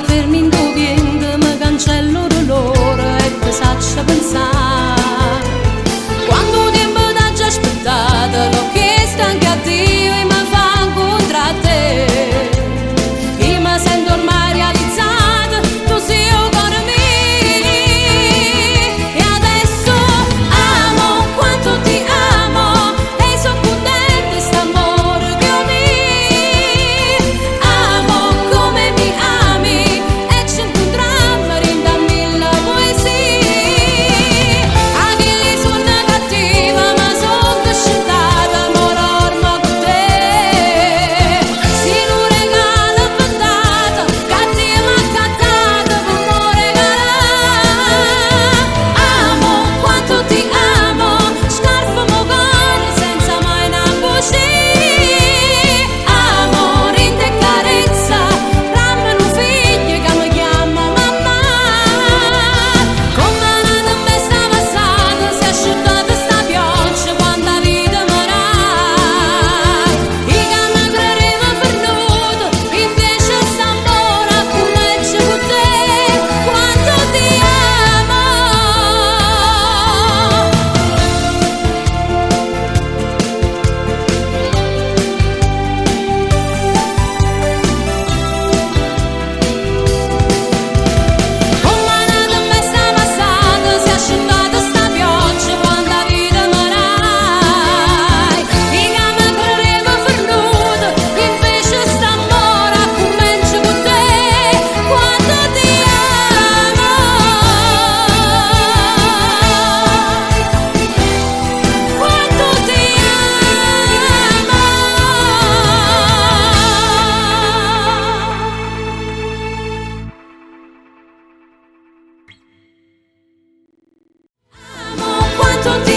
fermi in due piedi, mi cancello dolore e ti saccio pensare. Quando tempo t'ha già aspettato, l'ho chiesto anche a Dio e mi fa incontrare te. Io mi sento ormai realizzata, tu sei il cuore mio. E adesso amo quanto ti amo e sono contenta di st'amore che ho mio. Amo come mi ami e ci incontriamo in mille poesie. Anche lì sono cattiva ma sono cresciutata, amore ormo con te. Si non regala inventata, cattiva accattata per non regalare. Amo quanto ti amo, scarpa mo cuore senza mai una voce. Amore in te carezza, ramma un figlio che mi chiama mamma. Come una tempesta passata si è asciugata sta pioggia quando la vita morai. I che mi credeva perduto, invece st'amore come c'è con te. Quanto ti amo. Come una tempesta passata si è asciugata sta pioggia quando la vita morai. I che mi credeva perduto, invece st'amore comincia con te. Quanto ti amo. Quanto ti amo. Amo quanto ti